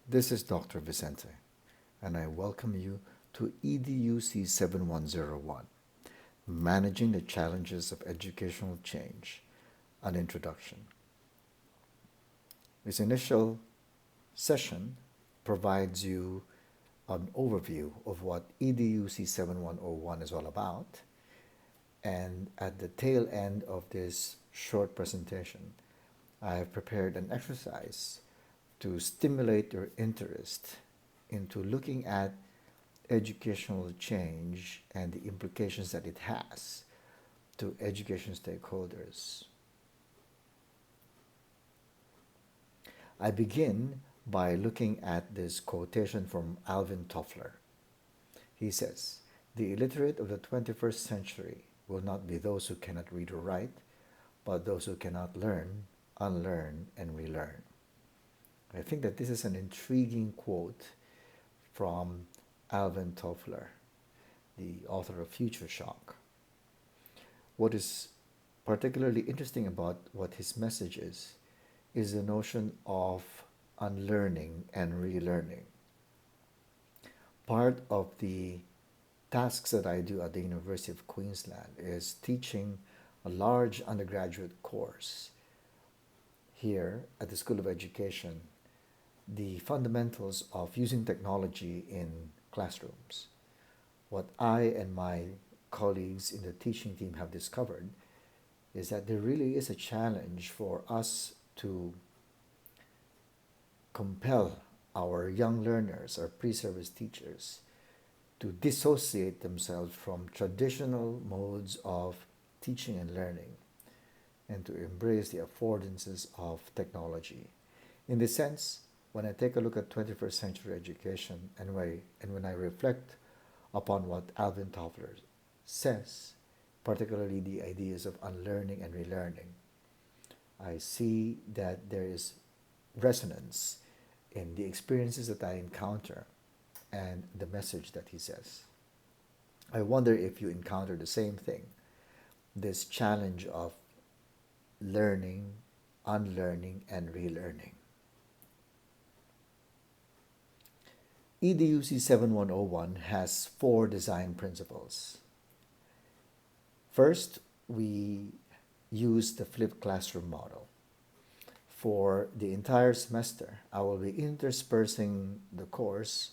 This is Dr. Vicente, and I welcome you to Educ7101, Managing the Challenges of Educational Change, an Introduction. This initial session provides you an overview of what EDUC7101 is all about, and at the tail end of this short presentation, I have prepared an exercise to stimulate your interest into looking at educational change and the implications that it has to education stakeholders. I begin by looking at this quotation from Alvin Toffler. He says, "The illiterate of the 21st century will not be those who cannot read or write, but those who cannot learn, unlearn, and relearn." I think that this is an intriguing quote from Alvin Toffler, the author of Future Shock. What is particularly interesting about what his message is the notion of unlearning and relearning. Part of the tasks that I do at the University of Queensland is teaching a large undergraduate course here at the School of Education, the fundamentals of using technology in classrooms. What I and my colleagues in the teaching team have discovered is that there really is a challenge for us to compel our young learners, our pre-service teachers, to dissociate themselves from traditional modes of teaching and learning and to embrace the affordances of technology. In this sense, when I take a look at 21st century education and when I reflect upon what Alvin Toffler says, particularly the ideas of unlearning and relearning, I see that there is resonance in the experiences that I encounter and the message that he says. I wonder if you encounter the same thing, this challenge of learning, unlearning, and relearning. EDUC 7101 has 4 design principles. First, we use the flipped classroom model. For the entire semester, I will be interspersing the course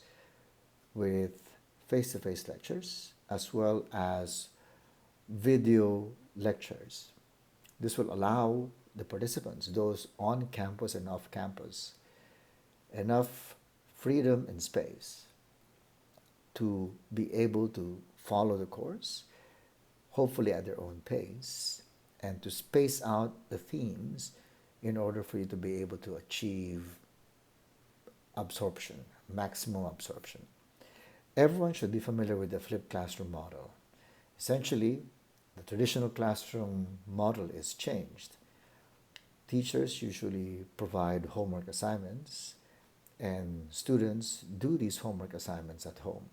with face-to-face lectures as well as video lectures. This will allow the participants, those on campus and off campus, enough freedom and space to be able to follow the course, hopefully at their own pace, and to space out the themes in order for you to be able to achieve absorption, maximum absorption. Everyone should be familiar with the flipped classroom model. Essentially, the traditional classroom model is changed. Teachers usually provide homework assignments, and students do these homework assignments at home.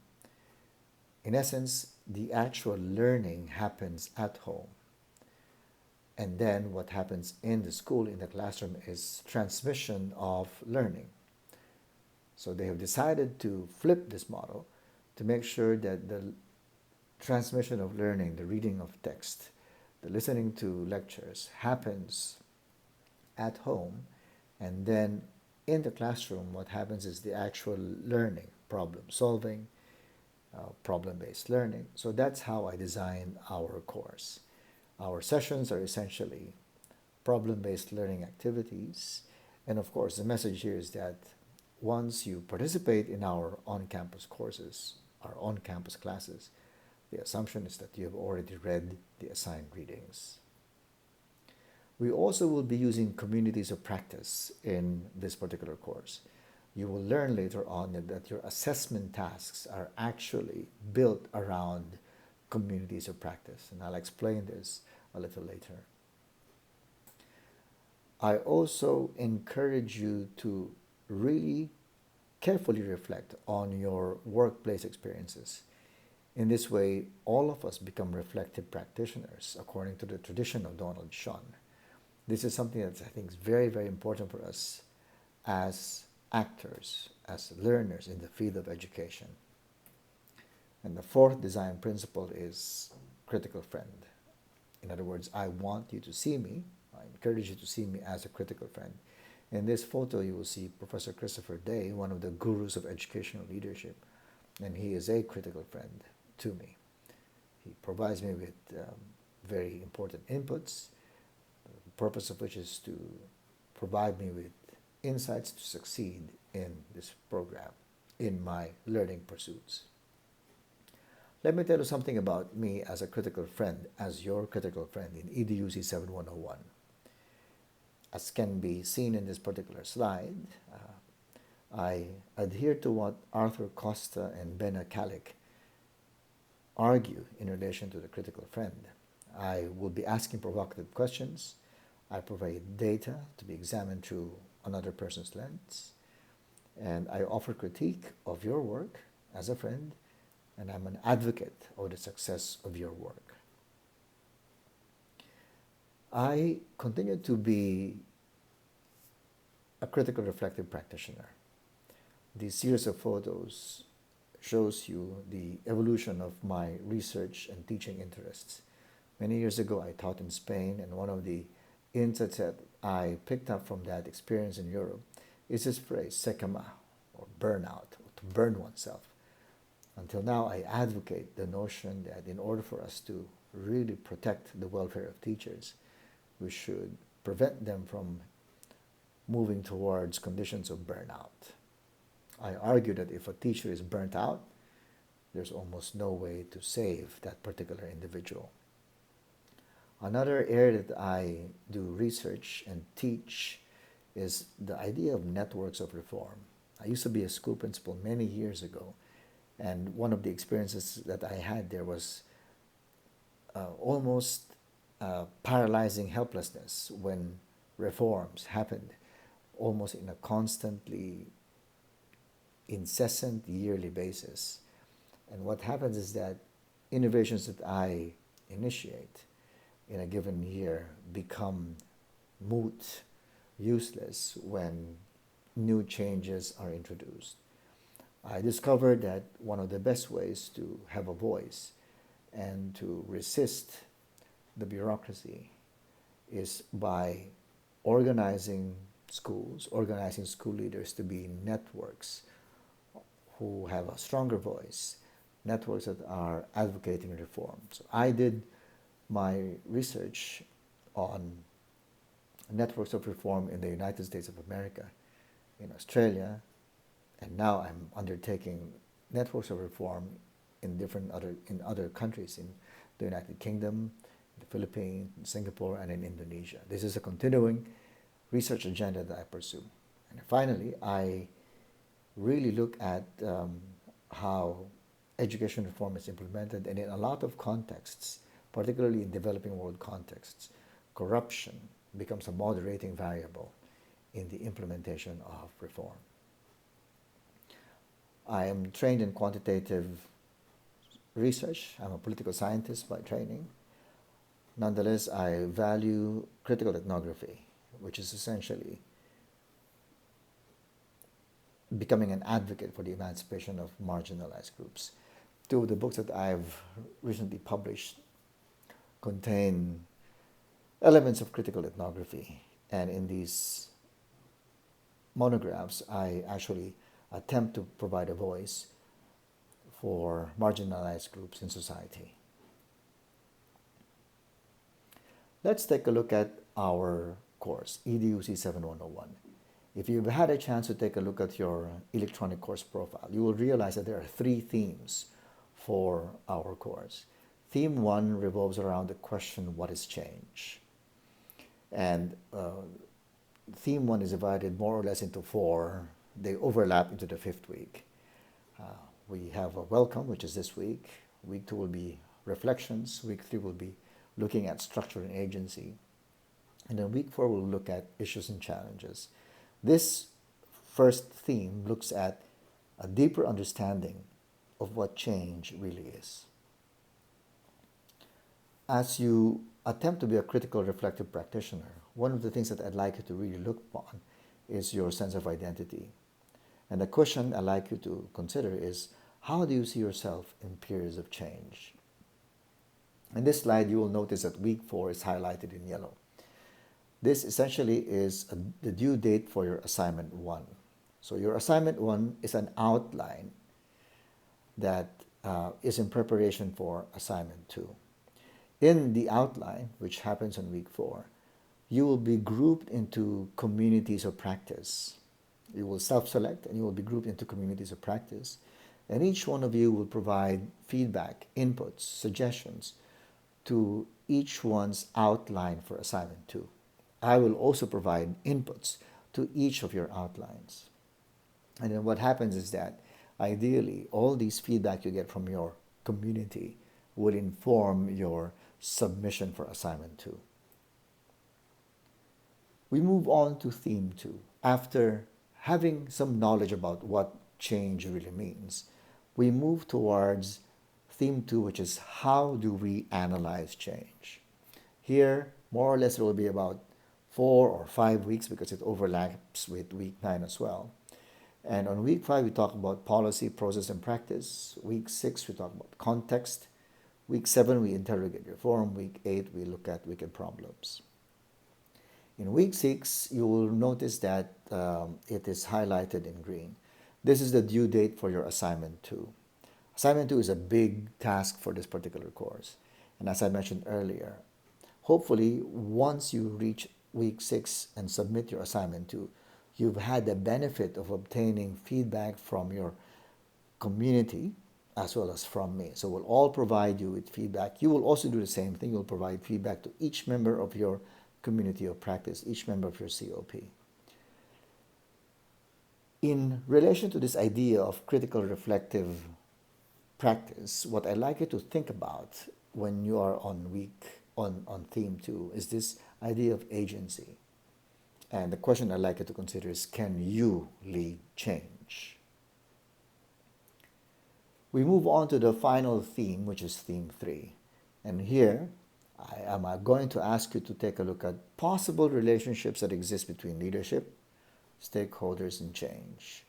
In essence, the actual learning happens at home. And then what happens in the school, in the classroom, is transmission of learning. So they have decided to flip this model to make sure that the transmission of learning, the reading of text, the listening to lectures happens at home, and then in the classroom what happens is the actual learning, problem solving, problem-based learning. So that's how I design our course. Our sessions are essentially problem-based learning activities, and of course the message here is that once you participate in our on-campus courses, our on-campus classes, the assumption is that you have already read the assigned readings. We also will be using communities of practice in this particular course. You will learn later on that your assessment tasks are actually built around communities of practice, and I'll explain this a little later. I also encourage you to really carefully reflect on your workplace experiences. In this way, all of us become reflective practitioners, according to the tradition of Donald Shun. This is something that I think is very, very important for us as actors, as learners in the field of education. And the fourth design principle is critical friend. In other words, I want you to see me, I encourage you to see me as a critical friend. In this photo, you will see Professor Christopher Day, one of the gurus of educational leadership, and he is a critical friend to me. He provides me with very important inputs, the purpose of which is to provide me with insights to succeed in this program, in my learning pursuits. Let me tell you something about me as a critical friend, as your critical friend in Educ7101. As can be seen in this particular slide, I adhere to what Arthur Costa and Benna Kalik argue in relation to the critical friend. I will be asking provocative questions. I provide data to be examined through another person's lens. And I offer critique of your work as a friend, and I'm an advocate of the success of your work. I continue to be a critical reflective practitioner. This series of photos shows you the evolution of my research and teaching interests. Many years ago, I taught in Spain, and one of the insights that I picked up from that experience in Europe is this phrase, sekama, or burnout, or to burn oneself. Until now, I advocate the notion that in order for us to really protect the welfare of teachers, we should prevent them from moving towards conditions of burnout. I argue that if a teacher is burnt out, there's almost no way to save that particular individual. Another area that I do research and teach is the idea of networks of reform. I used to be a school principal many years ago, and one of the experiences that I had there was almost paralyzing helplessness when reforms happened, almost in a constantly incessant yearly basis. And what happens is that innovations that I initiate in a given year become moot, useless when new changes are introduced. I discovered that one of the best ways to have a voice and to resist the bureaucracy is by organizing schools, organizing school leaders to be networks who have a stronger voice, networks that are advocating reform. So I did my research on networks of reform in the United States of America, in Australia, and now I'm undertaking networks of reform in other countries, in the United Kingdom, the Philippines, Singapore, and in Indonesia. This is a continuing research agenda that I pursue. And finally, I really look at how education reform is implemented, and in a lot of contexts, particularly in developing world contexts, corruption becomes a moderating variable in the implementation of reform. I am trained in quantitative research. I'm a political scientist by training. Nonetheless, I value critical ethnography, which is essentially becoming an advocate for the emancipation of marginalized groups. Two of the books that I've recently published contain elements of critical ethnography, and in these monographs, I actually attempt to provide a voice for marginalized groups in society. Let's take a look at our course, Educ7101. If you've had a chance to take a look at your electronic course profile, you will realize that there are 3 themes for our course. Theme 1 revolves around the question, what is change? And Theme 1 is divided more or less into 4. They overlap into the 5th week. We have a welcome, which is this week. Week 2 will be reflections. Week 3 will be looking at structure and agency. And then week 4 will look at issues and challenges. This first theme looks at a deeper understanding of what change really is. As you attempt to be a critical reflective practitioner, one of the things that I'd like you to really look upon is your sense of identity. And the question I'd like you to consider is, how do you see yourself in periods of change? In this slide, you will notice that week 4 is highlighted in yellow. This essentially is the due date for your assignment 1. So your assignment 1 is an outline that is in preparation for assignment 2. In the outline, which happens on week 4, you will be grouped into communities of practice. You will self-select and you will be grouped into communities of practice. And each one of you will provide feedback, inputs, suggestions to each one's outline for assignment 2. I will also provide inputs to each of your outlines. And then what happens is that ideally all these feedback you get from your community will inform your submission for assignment 2. We move on to theme 2. After having some knowledge about what change really means, we move towards theme 2, which is how do we analyze change. Here, more or less, it will be about 4 or 5 weeks because it overlaps with week 9 as well. And on week 5, we talk about policy, process, and practice. Week 6, we talk about context. Week 7, we interrogate reform. Week 8, we look at wicked problems. In week 6, you will notice that it is highlighted in green. This is the due date for your assignment 2. Assignment 2 is a big task for this particular course. And as I mentioned earlier, hopefully once you reach week 6 and submit your assignment 2, you've had the benefit of obtaining feedback from your community as well as from me. So we'll all provide you with feedback. You will also do the same thing. You'll provide feedback to each member of your community of practice, each member of your COP. In relation to this idea of critical reflective practice, what I'd like you to think about when you are on theme 2 is this idea of agency. And the question I'd like you to consider is, can you lead change? We move on to the final theme, which is theme 3. And here, I am going to ask you to take a look at possible relationships that exist between leadership, stakeholders, and change.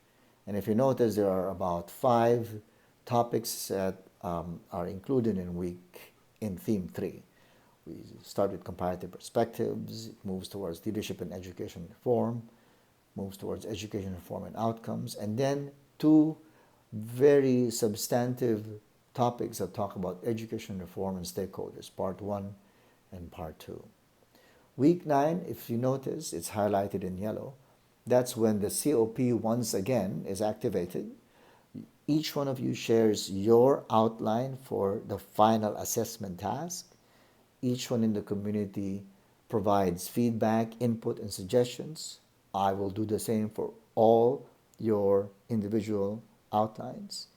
And if you notice, there are about 5 topics that are included in theme 3. We start with comparative perspectives. It moves towards leadership and education reform, moves towards education reform and outcomes, and then 2 very substantive topics that talk about education reform and stakeholders, part 1 and part 2. Week 9, if you notice, it's highlighted in yellow. That's when the COP once again is activated. Each one of you shares your outline for the final assessment task. Each one in the community provides feedback, input, and suggestions. I will do the same for all your individual outlines.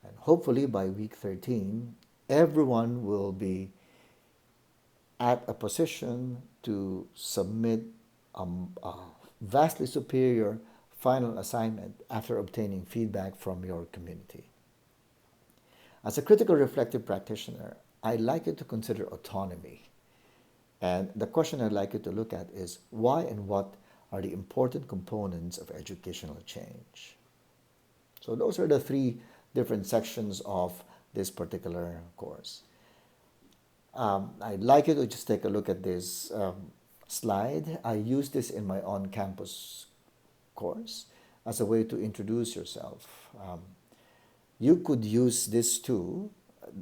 And hopefully by week 13, everyone will be at a position to submit a vastly superior final assignment after obtaining feedback from your community. As a critical reflective practitioner, I'd like you to consider autonomy. And the question I'd like you to look at is, why and what are the important components of educational change? So those are the 3 different sections of this particular course. I'd like you to just take a look at this slide. I use this in my on-campus course as a way to introduce yourself. You could use this too,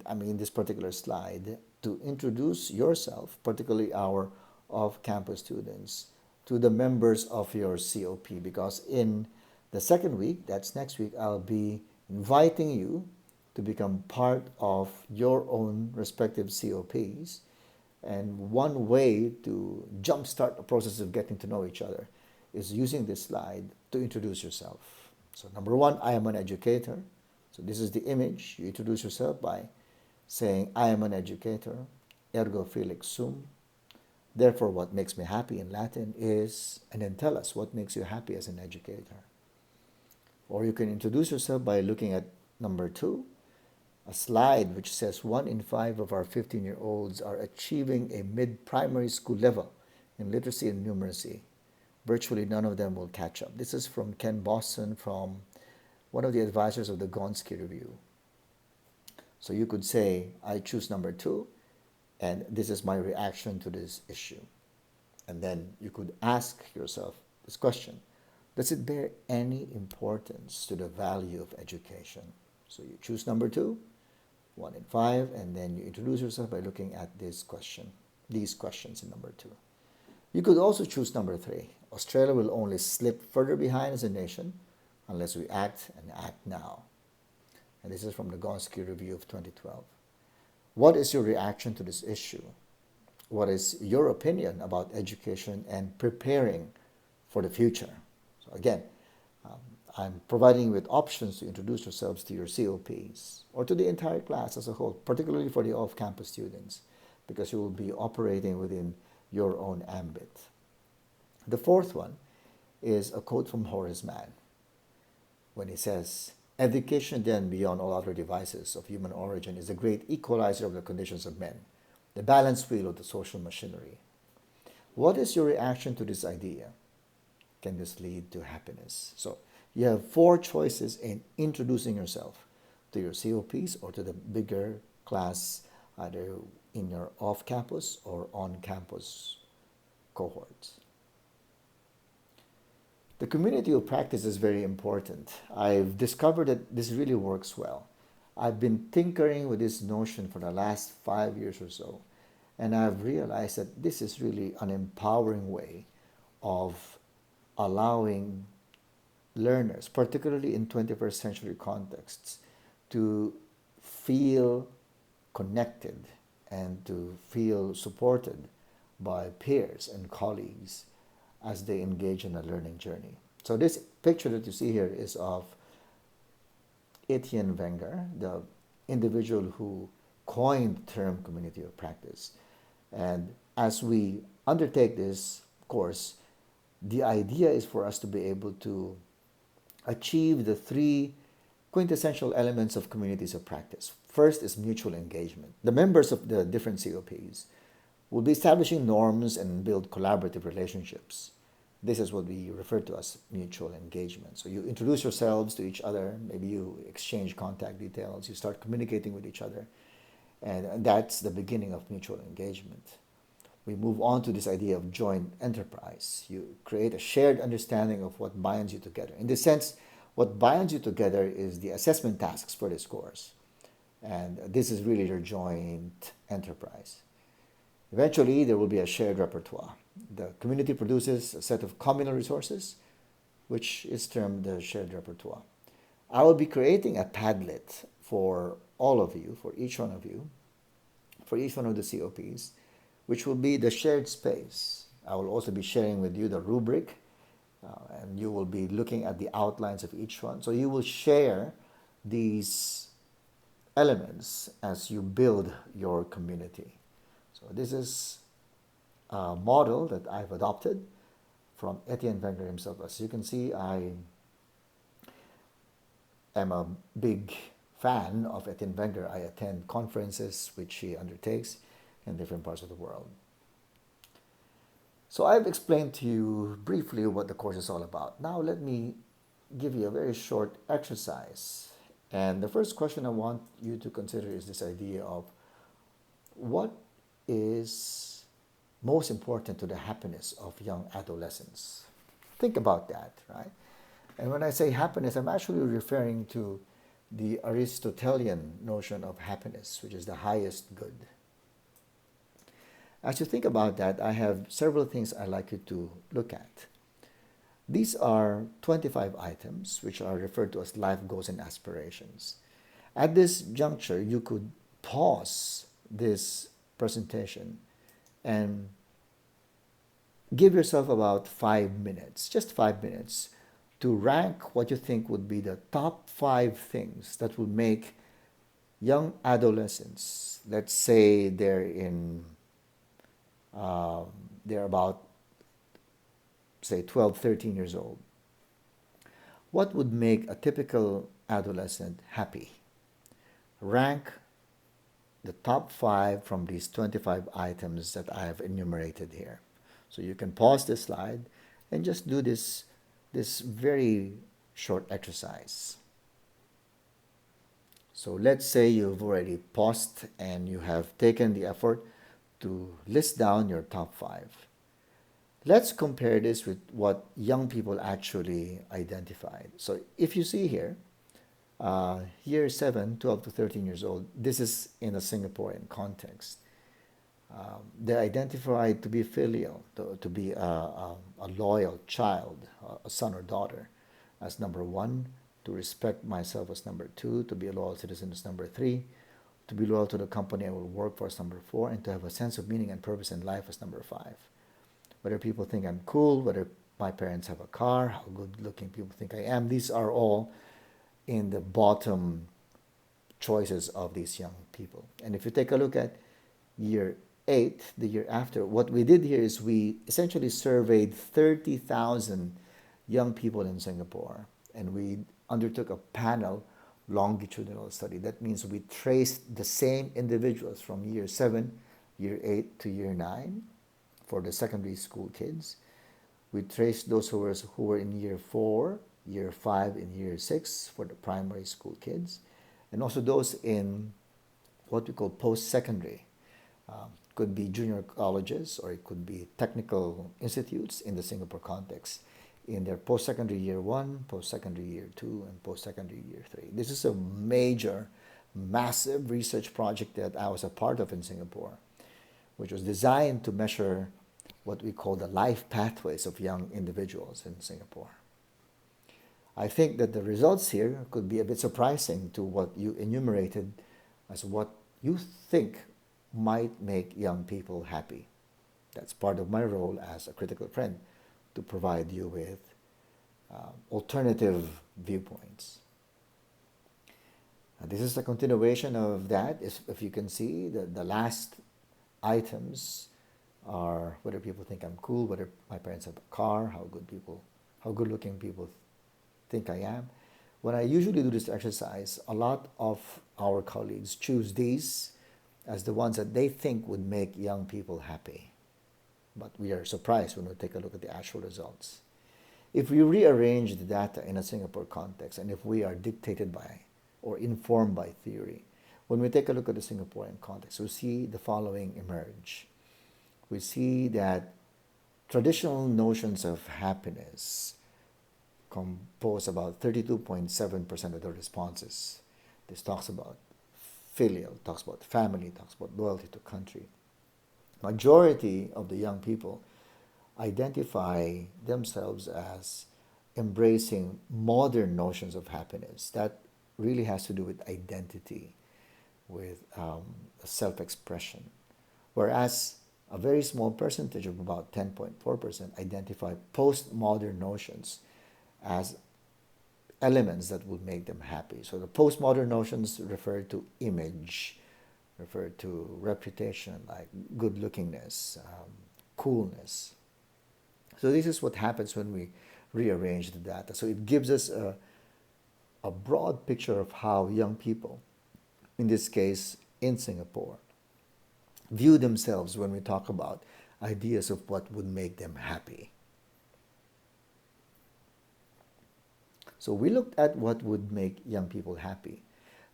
this particular slide, to introduce yourself, particularly our off-campus students, to the members of your COP, because in the second week, that's next week, I'll be inviting you to become part of your own respective COPs. And one way to jumpstart the process of getting to know each other is using this slide to introduce yourself. So number 1, I am an educator. So this is the image. You introduce yourself by saying, I am an educator, ergo felix sum. Therefore, what makes me happy in Latin is, and then tell us what makes you happy as an educator. Or you can introduce yourself by looking at number 2, a slide which says 1 in 5 of our 15-year-olds are achieving a mid-primary school level in literacy and numeracy. Virtually none of them will catch up. This is from Ken Boston from one of the advisors of the Gonski Review. So you could say, I choose number 2, and this is my reaction to this issue. And then you could ask yourself this question: does it bear any importance to the value of education? So you choose number 2, 1 in 5, and then you introduce yourself by looking at these questions in number 2. You could also choose number 3. Australia will only slip further behind as a nation unless we act and act now. And this is from the Gonski Review of 2012. What is your reaction to this issue? What is your opinion about education and preparing for the future? So again, I'm providing you with options to introduce yourselves to your COPs or to the entire class as a whole, particularly for the off-campus students, because you will be operating within your own ambit. The fourth one is a quote from Horace Mann when he says, "Education then, beyond all other devices of human origin, is the great equalizer of the conditions of men, the balance wheel of the social machinery." What is your reaction to this idea? Can this lead to happiness? So you have 4 choices in introducing yourself to your COPs or to the bigger class, either in your off-campus or on-campus cohorts. The community of practice is very important. I've discovered that this really works well. I've been tinkering with this notion for the last 5 years or so, and I've realized that this is really an empowering way of allowing learners, particularly in 21st century contexts, to feel connected and to feel supported by peers and colleagues as they engage in a learning journey. So this picture that you see here is of Etienne Wenger, the individual who coined the term community of practice. And as we undertake this course, the idea is for us to be able to achieve the 3 quintessential elements of communities of practice. First is mutual engagement. The members of the different COPs will be establishing norms and build collaborative relationships. This is what we refer to as mutual engagement. So you introduce yourselves to each other, maybe you exchange contact details, you start communicating with each other, and that's the beginning of mutual engagement. We move on to this idea of joint enterprise. You create a shared understanding of what binds you together. In this sense, what binds you together is the assessment tasks for this course. And this is really your joint enterprise. Eventually, there will be a shared repertoire. The community produces a set of communal resources, which is termed the shared repertoire. I will be creating a Padlet for all of you, for each one of you, for each one of the COPs, which will be the shared space. I will also be sharing with you the rubric, and you will be looking at the outlines of each one. So you will share these elements as you build your community. So this is a model that I've adopted from Etienne Wenger himself. As you can see, I am a big fan of Etienne Wenger. I attend conferences which he undertakes in different parts of the world. So I've explained to you briefly what the course is all about. Now let me give you a very short exercise. And the first question I want you to consider is this idea of what is most important to the happiness of young adolescents. Think about that, right? And when I say happiness, I'm actually referring to the Aristotelian notion of happiness, which is the highest good. As you think about that, I have several things I'd like you to look at. These are 25 items, which are referred to as life goals and aspirations. At this juncture, you could pause this presentation and give yourself about 5 minutes, just 5 minutes, to rank what you think would be the top 5 things that will make young adolescents, let's say they're about, say, 12, 13 years old. What would make a typical adolescent happy? Rank the top 5 from these 25 items that I have enumerated here. So you can pause this slide and just do this very short exercise. So let's say you've already paused and you have taken the effort to list down your top 5. Let's compare this with what young people actually identified. So if you see here, year 7, 12 to 13 years old, this is in a Singaporean context. They identified to be filial, to be a loyal child, a son or daughter, as number 1, to respect myself as number 2, to be a loyal citizen as number 3, to be loyal to the company I will work for as number 4, and to have a sense of meaning and purpose in life as number 5. Whether people think I'm cool, whether my parents have a car, how good looking people think I am, these are all in the bottom choices of these young people. And if you take a look at year 8, the year after, what we did here is we essentially surveyed 30,000 young people in Singapore, and we undertook a panel longitudinal study. That means we traced the same individuals from year 7, year 8 to year 9 for the secondary school kids. We traced those who were in year 4, year 5, and year 6 for the primary school kids, and also those in what we call post-secondary. Could be junior colleges, or it could be technical institutes in the Singapore context, in their post-secondary year 1, post-secondary year 2, and post-secondary year 3. This is a major, massive research project that I was a part of in Singapore, which was designed to measure what we call the life pathways of young individuals in Singapore. I think that the results here could be a bit surprising to what you enumerated as what you think might make young people happy. That's part of my role as a critical friend, to provide you with alternative viewpoints. This is the continuation of that. If you can see, the last items are whether people think I'm cool, whether my parents have a car, how good looking people think I am. When I usually do this exercise, a lot of our colleagues choose these as the ones that they think would make young people happy. But we are surprised when we take a look at the actual results. If we rearrange the data in a Singapore context, and if we are dictated by or informed by theory, when we take a look at the Singaporean context, we see the following emerge. We see that traditional notions of happiness compose about 32.7% of the responses. This talks about filial, talks about family, talks about loyalty to country. Majority of the young people identify themselves as embracing modern notions of happiness. That really has to do with identity, with self-expression. Whereas a very small percentage of about 10.4% identify postmodern notions as elements that would make them happy. So the postmodern notions refer to image, refer to reputation, like good-lookingness, coolness. So this is what happens when we rearrange the data. So it gives us a broad picture of how young people, in this case in Singapore, view themselves when we talk about ideas of what would make them happy. So we looked at what would make young people happy.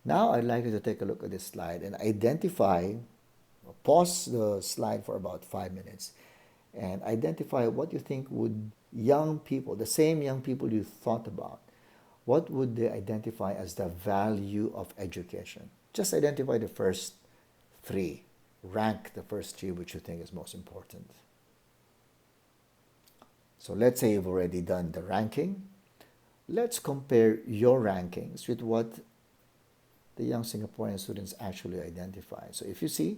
Now I'd like you to take a look at this slide and identify, pause the slide for about 5 minutes, and identify what you think would young people, the same young people you thought about, what would they identify as the value of education? Just identify the first 3. Rank the first 3 which you think is most important. So let's say you've already done the ranking. Let's compare your rankings with what the young Singaporean students actually identify. So if you see,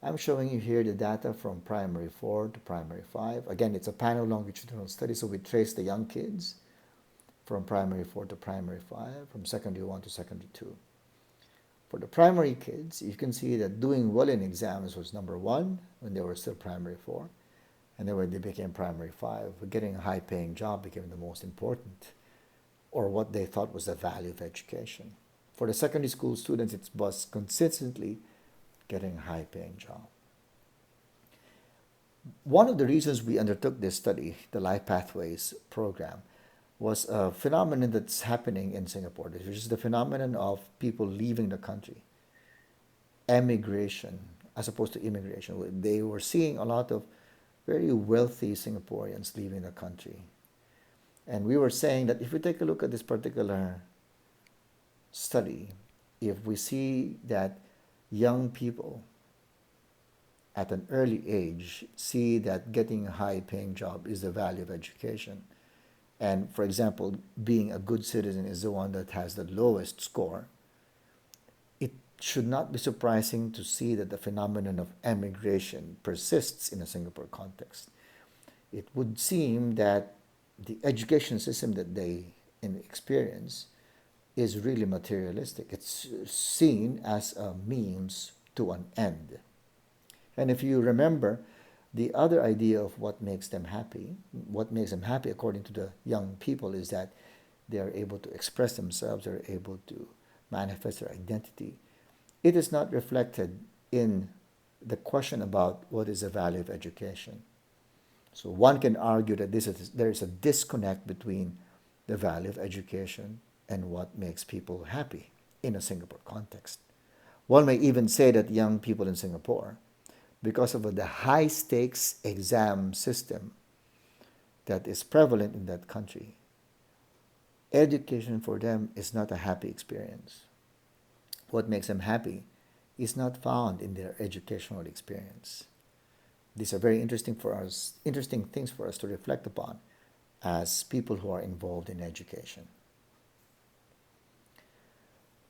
I'm showing you here the data from primary 4 to primary 5. Again, it's a panel longitudinal study, so we trace the young kids from primary 4 to primary 5, from secondary 1 to secondary 2. For the primary kids, you can see that doing well in exams was number 1 when they were still primary 4. And then when they became primary 5, getting a high-paying job became the most important, or what they thought was the value of education. For the secondary school students, it was consistently getting a high-paying job. One of the reasons we undertook this study, the Life Pathways program, was a phenomenon that's happening in Singapore, which is the phenomenon of people leaving the country, emigration, as opposed to immigration. They were seeing a lot of very wealthy Singaporeans leaving the country. And we were saying that if we take a look at this particular study, if we see that young people at an early age see that getting a high paying job is the value of education, and for example, being a good citizen is the one that has the lowest score, it should not be surprising to see that the phenomenon of emigration persists in a Singapore context. It would seem that the education system that they experience is really materialistic. It's seen as a means to an end. And if you remember, the other idea of what makes them happy according to the young people, is that they are able to express themselves, they're able to manifest their identity. It is not reflected in the question about what is the value of education. So one can argue that there is a disconnect between the value of education and what makes people happy in a Singapore context. One may even say that young people in Singapore, because of the high stakes exam system that is prevalent in that country, education for them is not a happy experience. What makes them happy is not found in their educational experience. These are very interesting things for us to reflect upon as people who are involved in education.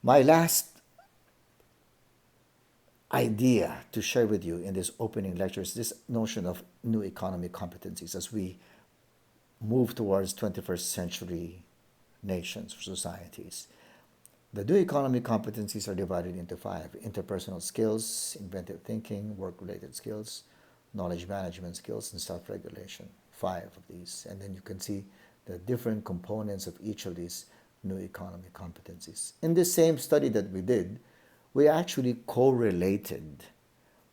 My last idea to share with you in this opening lecture is this notion of new economy competencies as we move towards 21st century nations or societies. The new economy competencies are divided into 5: interpersonal skills, inventive thinking, work-related skills, knowledge management skills, and self-regulation. 5 of these. And then you can see the different components of each of these new economy competencies. In this same study that we did, we actually correlated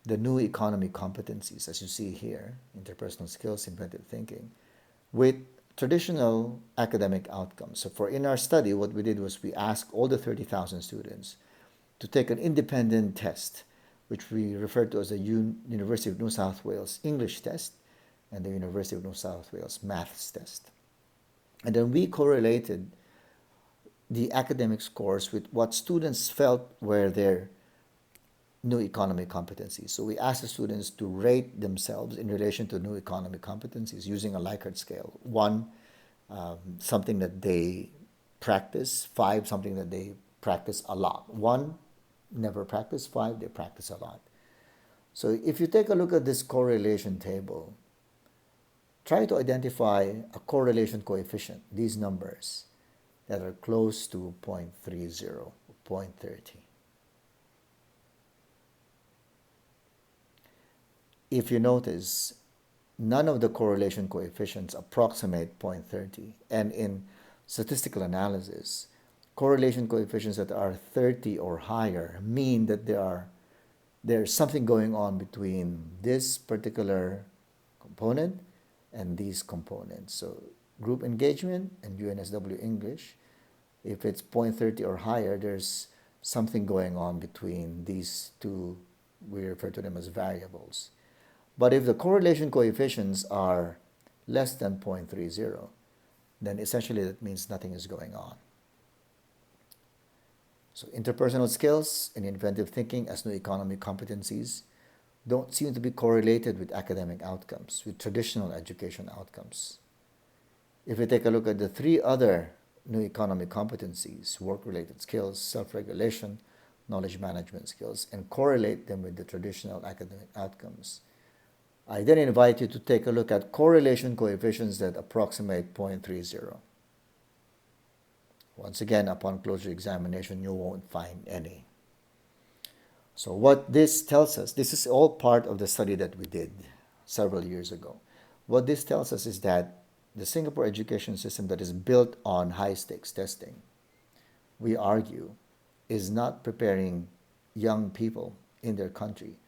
the new economy competencies, as you see here, interpersonal skills, inventive thinking, with traditional academic outcomes. So in our study, what we did was we asked all the 30,000 students to take an independent test, which we refer to as the University of New South Wales English test and the University of New South Wales Maths test. And then we correlated the academic scores with what students felt were their new economy competencies. So we asked the students to rate themselves in relation to new economy competencies using a Likert scale. 1, something that they practice. 5, something that they practice a lot. 1, never practice. 5, they practice a lot. So if you take a look at this correlation table, try to identify a correlation coefficient, these numbers, that are close to 0.30 or 0.30. If you notice, none of the correlation coefficients approximate 0.30. And in statistical analysis, correlation coefficients that are 30 or higher mean that there's something going on between this particular component and these components. So group engagement and UNSW English, if it's 0.30 or higher, there's something going on between these two. We refer to them as variables. But if the correlation coefficients are less than 0.30, then essentially that means nothing is going on. So interpersonal skills and inventive thinking as new economy competencies don't seem to be correlated with academic outcomes, with traditional education outcomes. If we take a look at the 3 other new economy competencies, work-related skills, self-regulation, knowledge management skills, and correlate them with the traditional academic outcomes, I then invite you to take a look at correlation coefficients that approximate 0.30. Once again, upon closer examination, you won't find any. So what this tells us, this is all part of the study that we did several years ago. What this tells us is that the Singapore education system that is built on high-stakes testing, we argue, is not preparing young people in their country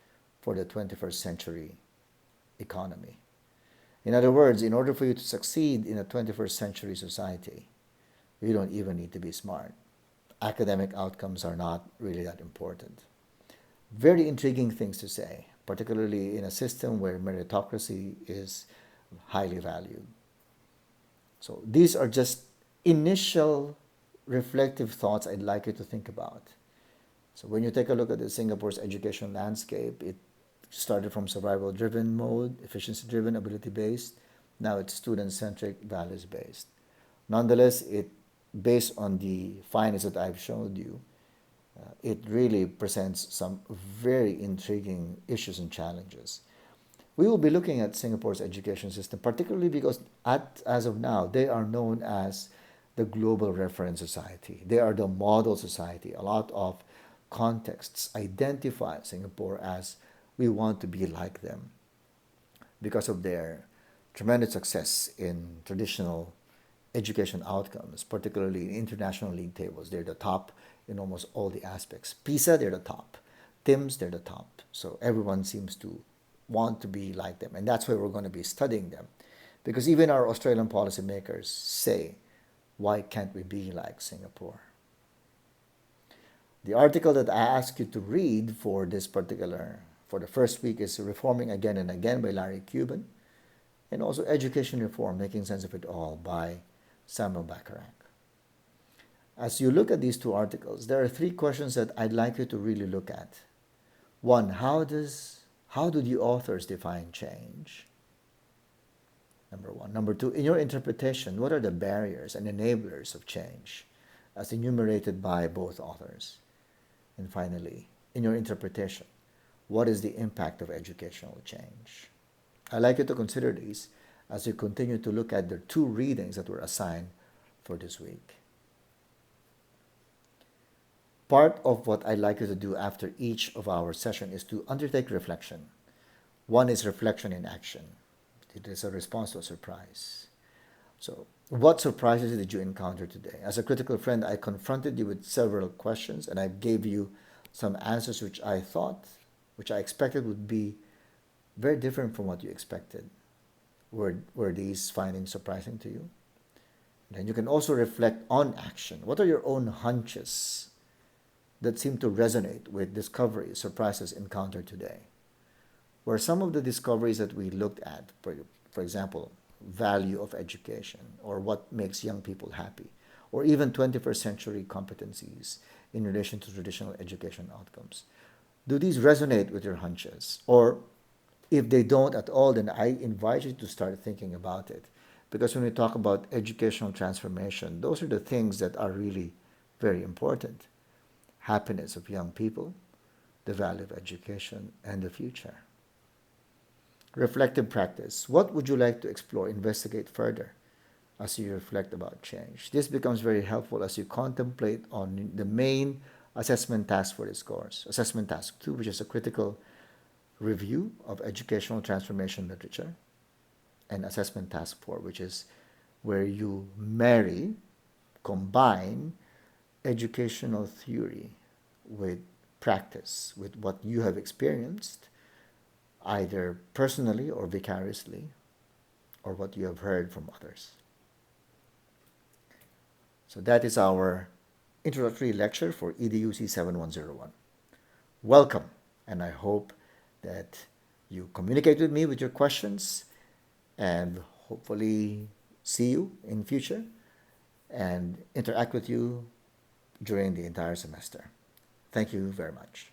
for the 21st century economy. In other words, in order for you to succeed in a 21st century society, you don't even need to be smart. Academic outcomes are not really that important. Very intriguing things to say, particularly in a system where meritocracy is highly valued. So these are just initial reflective thoughts I'd like you to think about. So when you take a look at Singapore's education landscape, it started from survival-driven mode, efficiency-driven, ability-based. Now it's student-centric, values-based. Nonetheless, based on the findings that I've showed you, it really presents some very intriguing issues and challenges. We will be looking at Singapore's education system, particularly because as of now, they are known as the global reference society. They are the model society. A lot of contexts identify Singapore as we want to be like them because of their tremendous success in traditional education outcomes, particularly in international league tables. They're the top in almost all the aspects. PISA, they're the top. TIMS, they're the top. So everyone seems to want to be like them. And that's why we're going to be studying them. Because even our Australian policymakers say, why can't we be like Singapore? The article that I asked you to read for the first week is Reforming Again and Again by Larry Cuban, and also Education Reform, Making Sense of It All by Samuel Bacharach. As you look at these two articles, there are three questions that I'd like you to really look at. One, how do the authors define change? Number one. Number two, in your interpretation, what are the barriers and enablers of change as enumerated by both authors? And finally, in your interpretation, what is the impact of educational change? I'd like you to consider these as you continue to look at the two readings that were assigned for this week. Part of what I'd like you to do after each of our sessions is to undertake reflection. One is reflection in action. It is a response to a surprise. So, what surprises did you encounter today? As a critical friend, I confronted you with several questions and I gave you some answers which I expected would be very different from what you expected. Were these findings surprising to you? Then you can also reflect on action. What are your own hunches that seem to resonate with discoveries, surprises encountered today? Were some of the discoveries that we looked at, for example, value of education, or what makes young people happy, or even 21st century competencies in relation to traditional education outcomes, do these resonate with your hunches? Or if they don't at all, then I invite you to start thinking about it. Because when we talk about educational transformation, those are the things that are really very important. Happiness of young people, the value of education, and the future. Reflective practice. What would you like to explore, investigate further as you reflect about change? This becomes very helpful as you contemplate on the main assessment task for this course. Assessment task 2, which is a critical review of educational transformation literature. And assessment task 4, which is where you combine educational theory with practice, with what you have experienced, either personally or vicariously, or what you have heard from others. So that is our introductory lecture for Educ7101. Welcome, and I hope that you communicate with me with your questions, and hopefully see you in future and interact with you during the entire semester. Thank you very much.